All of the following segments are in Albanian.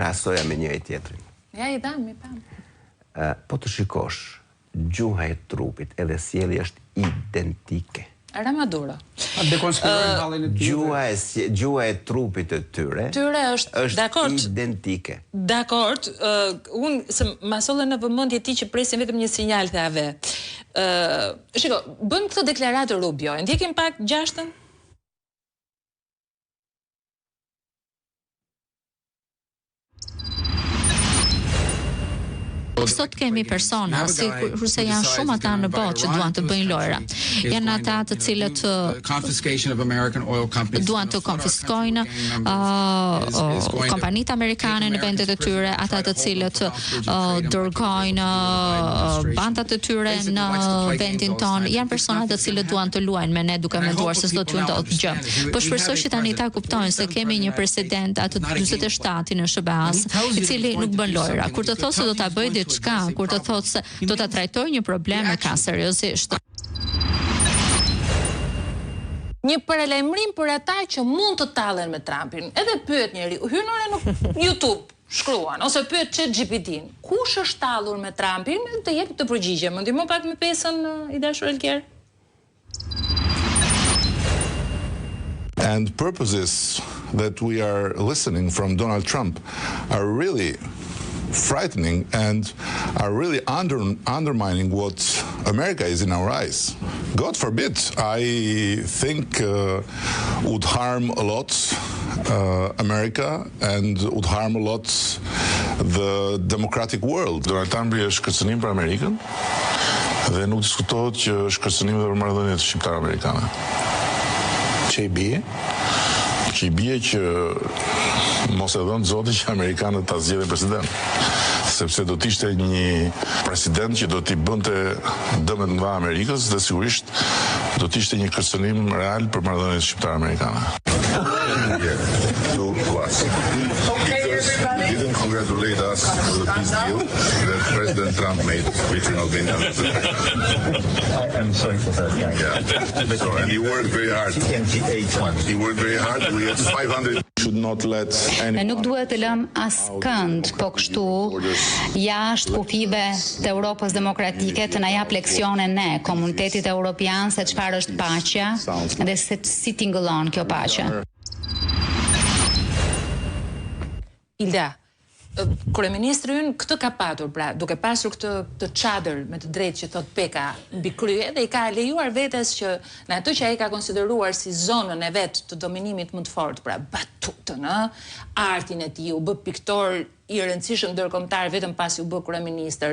krahasoja me njëri tjetrin. Ja I dam, I pam. Po të shikosh, gjuha e trupit edhe sjellja është identike. Ramaduro. Gjuha e trupit të tyre është identike. Dakord, unë se masolle në vëmendje ti që presin vetëm një sinjal thave. Shiko, bën këtë deklaratë Rubio, e ndjekim pak gjashtën? Sot kemi persona, si kurse janë shumë ata në botë që duan të bëjnë lojra. Janë ata të cilët duan të konfiskojnë kompanitë amerikane në vendet e tyre, ata të cilët dërgojnë bandat e tyre në vendin tonë. Janë persona të cilët duan të luajnë me ne duke menduar se s'do t'ju ndodh gjë. Po shpresoj që tani ta kuptojnë se kemi një president atë 47-in në SBA-s, I cili nuk bën lojra. Kur të thotë se do ta bëjë diçka, kur të thotë se do ta trajtoj një problem e ka seriozisht. Një paralajmërim për ata që mund të tallen me Trumpin. Edhe pyet njeriu, hyn në YouTube, shkruan ose pyet ChatGPT-n. Kush është tallur me Trumpin? Të jep të përgjigje. Më ndihmo pak me pesën I dashur Elker. And purposes that we are listening from Donald Trump are really frightening and are really undermining what America is in our eyes. God forbid, I think would harm a lot America and would harm a lot the democratic world. Donald Trump është kërcënim për Amerikën dhe nuk diskutohet që është kërcënim edhe për marrëdhëniet shqiptar-amerikane. Që I bie që mos e dhënë Zoti që Amerikanët ta zgjedhin president, sepse do të ishte një president që do t'i bënte dëm të mëdha Amerikës dhe sigurisht do të ishte një kërcënim real për marrëdhëniet shqiptar-amerikane. Didn't congratulate us for the peace deal that President Trump made between Albania and I'm sorry for that. Yeah. So, and he worked very hard. He worked very hard. We had 500. Ne nuk duhet të lëm askënd, po kështu jashtë kufive të Europës demokratike të na jap leksione ne, komunitetit evropian, se çfarë është paqja dhe se si tingëllon kjo paqe. Ilda, kryeministri ynë këtë ka patur, pra, duke pasur këtë çadër me të drejtë që thot Peka mbi krye dhe I ka lejuar vetes që në ato që ai ka konsideruar si zonën e vet të dominimit më të fortë, pra batutën, artin e tij, u bë piktor I rëndësishëm ndërkombëtar vetëm pasi u bë kryeministër,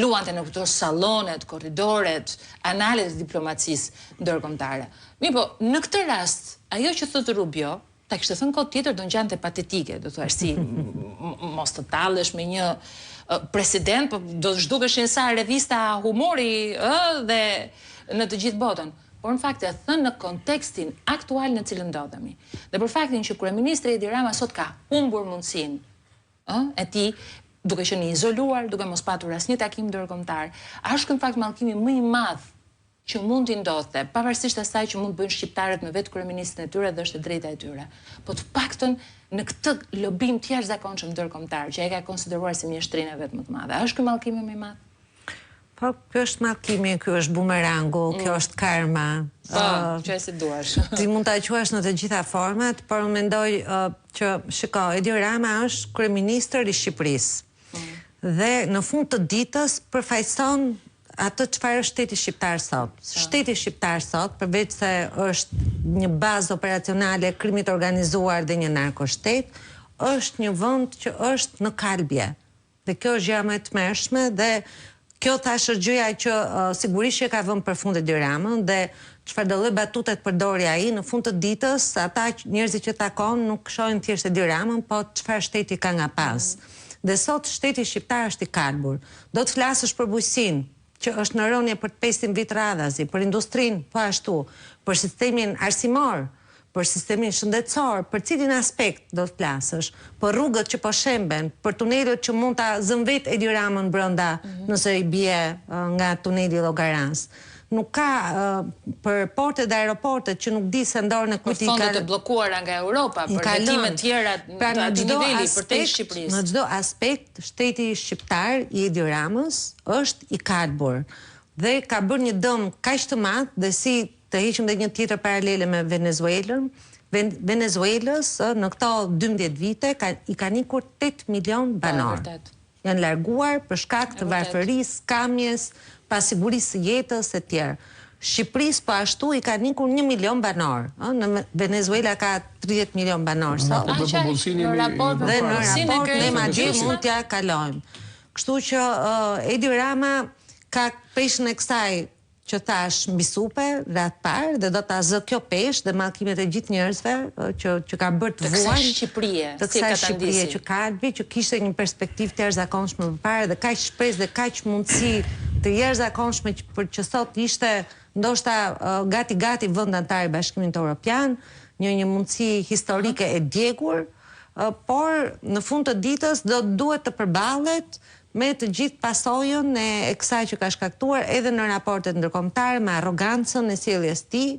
luante në këto sallonet, korridoret, analet e diplomacisë ndërkombëtare. Mirë po, në këtë rast, ajo që thotë Rubio ta kishte thënë kohë tjetër do ngjante patetike, do thuash si mos të tallesh me një president, po do të zhdukeshin sa revista humori dhe në të gjithë botën. Por në fakt e thënë në kontekstin aktual në cilën ndodhemi. Dhe për faktin që kryeministri Edi Rama sot ka humbur mundësinë e tij duke qenë I izoluar, duke mos patur asnjë takim ndërkombëtar, është në fakt mallkimi më I madh që mund t'i ndodhte, pavarësisht asaj që mund bëjnë shqiptarët me vetë kryeministrin e tyre dhe është e drejta e tyre. Po të paktën në këtë lobim të jashtëzakonshëm ndërkombëtar, që ai ka konsideruar si mjeshtrinë e vet më të madhe. A është ky mallkimi më I madh? Po, ky është mallkimi, ky është bumerangu, kjo është karma. Po, që si duash. Ti mund ta quash në të gjitha format, por unë mendoj që shiko, Edi Rama është kryeministër I Shqipërisë. Dhe në fund të ditës përfaqëson atë çfarë është shteti shqiptar sot. Shteti shqiptar sot, përveç se është një bazë operacionale e krimit organizuar dhe një narkoshtet, është një vend që është në kalbje. Dhe kjo është gjë më e tmerrshme dhe kjo thashë është gjëja që sigurisht që ka vënë përfund Edi Ramën dhe çfarë do lloj batute të përdori ai në fund të ditës, ata njerëzit që takon nuk shohin thjesht Edi Ramën, po çfarë shteti ka nga pas. Dhe sot shteti shqiptar është I kalbur. Do të flasësh për bujqësinë, që është në rënje për 500 vit radhazi, për industrinë, po ashtu, për sistemin arsimor, për sistemin shëndetësor, për cilin aspekt do të flasësh, për rrugët që po shemben, për tunelet që mund ta zëmvet Edi Ramën brenda nëse I bie nga tuneli Llogaras. nuk ka për portet dhe aeroportet që nuk di se ndorën e kujt i ka... Për fondet e bllokuara nga Europa, për hetime tjera të atij niveli për te Shqipërisë. Në çdo aspekt, shteti shqiptar i Edi Ramës është i kalbur dhe ka bërë një dëm kaq të madh dhe si të heqim dhe një tjetër paralele me Venezuelën. Venezuelës në këto 12 vite i kanë ikur 8 milion banor. Janë larguar për shkak të varfërisë, skamjes, pasigurisë së jetës e tjerë. Shqipërisë po ashtu i kanë ikur 1 milion banor. Në Venezuela ka 30 milion banor sot. Në raport ne madje mund t'ja kalojmë. Kështu që Edi Rama ka peshën e kësaj që thash mbi supe, ratë parë, dhe do ta zë kjo peshë dhe mallkimet e gjithë njerëzve që ka bërë të vuajnë të kësaj Shqipërie që kalbi, që kishte një perspektivë të jashtëzakonshme përpara dhe kaq shpresë dhe kaq mundësi të jashtëzakonshme për që sot ishte ndoshta gati vend antar i Bashkimit Evropian, një mundësi historike e djegur, por në fund të ditës do duhet të përballet me të gjithë pasojën e kësaj që ka shkaktuar edhe në raportet ndërkombëtare me arrogancën e sjelljes tij,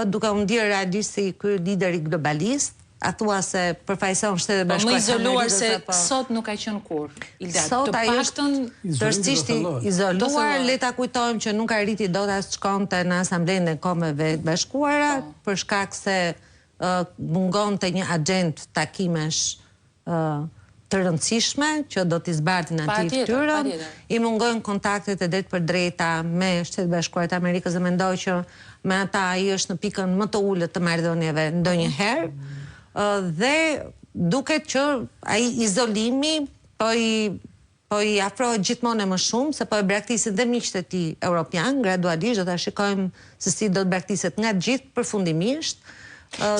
duke u ndier realisht si ky lideri globalist, a thua se përfaqëson Shtetet Bashkuara të Amerikës. Po më izoluar se sot nuk ka qenë kur. Sot ai është tërësisht izoluar, le ta kujtojmë që nuk arriti dot as shkonte në Asamblenë e Kombeve të Bashkuara për shkak se mungonte një agent takimesh të rëndësishme që do t'i zbardhin atij fytyrën, i mungojnë kontaktet e drejt për drejta me Shtetet Bashkuara të Amerikës dhe mendoj që me ata ai është në pikën më të ulët të marrëdhënieve ndonjëherë, dhe duket që ai izolimi po i afrohet gjithmonë më shumë, se po e braktisin dhe miqtë e tij europian, gradualisht do ta shikojmë se si do të braktiset nga gjithë përfundimisht.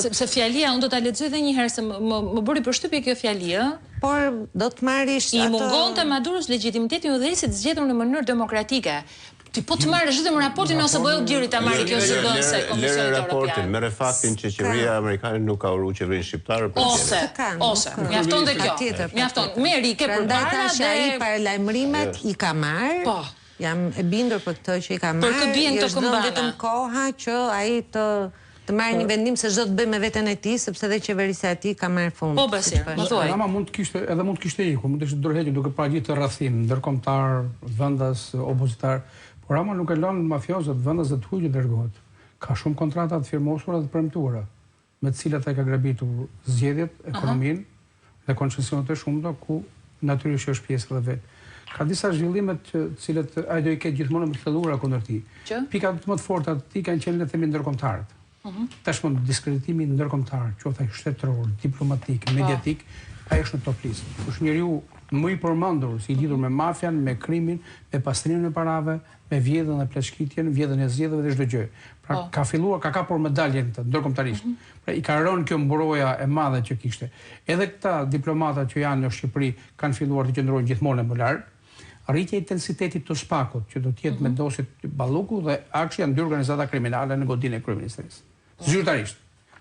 Sepse fjalia, unë do ta lexoj edhe një herë se më bëri përshtypje kjo fjalia. Por do të marrish I mungonte Maduros legitimitetin udhëheqësit zgjedhur në mënyrë demokratike. Ti po të marrësh vetëm raportin ose bëu diri ta marrë kjo si dhënëse Komisioni Evropian. Raportin merr faktin që qeveria amerikane nuk ka uru qeverinë shqiptare për ose mjafton dhe kjo. Mjafton. Meri ke përpara dhe ai paralajmërimet i ka marrë. Po. Jam e bindur për këtë që i ka marrë. Për këtë bien të këmbana. Vetëm koha që ai të marrë një vendim se çdo të bëjë me veten e tij, sepse edhe qeverisja e tij ka marrë fund. Po Basir, më thuaj. Rama mund të kishte ikur, mund të ishte dorëhequr duke paraqitur rrethim ndërkombëtar, vendas opozitar. Por Rama nuk e lën mafiozët vendas të huaj që dërgohet. Ka shumë kontrata të firmosura dhe të premtuara, me të cilat ai ka grabitur zgjedhjet, ekonominë dhe koncesionet e shumta ku natyrisht është pjesë edhe vet. Ka disa zhvillime të cilat ai do i ketë gjithmonë më të thelluara kundër tij. Pikat më të forta të tij kanë qenë le të themi ndërkombëtarët. Tashmë diskreditimi ndërkombëtar, qoftë shtetëror, diplomatik, mediatik, ai është në top listë. Është njeriu më i përmendur si lidhur me mafian, me krimin, me pastrimin e parave, me vjedhjen dhe plashkitjen, vjedhjen e zgjedhjeve dhe çdo gjë. Pra ka filluar, ka kapur medaljen ndërkombëtarisht. Pra i ka rënë kjo mbrojtja e madhe që kishte. Edhe këta diplomata që janë në Shqipëri kanë filluar të qëndrojnë gjithmonë më lart. Rritja e intensitetit të SPAK-ut, që do të jetë me dosit Balluku dhe Akshi, janë dy organizata kriminale në godinë e kryeministrisë. Zyrtarisht.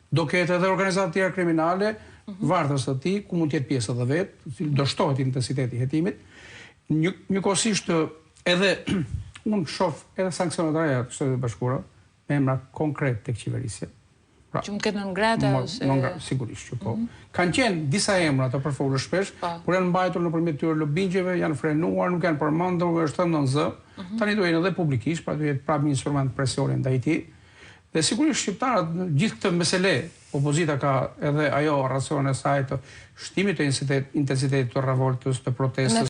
Do ketë edhe organizata tjera kriminale, vartës të tij, ku mund të jetë pjesë edhe vet, do shtohet intensiteti i hetimit. Njëkohësisht edhe unë shoh edhe sanksionet e reja të Shtetit Bashkuara me emra konkret tek qeverisja. Pra, që mund të ketë në ngrata ose sigurisht që po. Kanë qenë disa emra të përfolur shpesh, por janë mbajtur nëpërmjet tyre lobingjeve, janë frenuar, nuk janë përmendur, është thënë në zë. Tani do jenë edhe publikisht, pra do jetë prapë një instrument presioni ndaj tij. Dhe sigurisht shqiptarët gjithë këtë mesele, opozita ka edhe ajo racionin e saj të shtimit të intensitetit të revoltës, të protestës.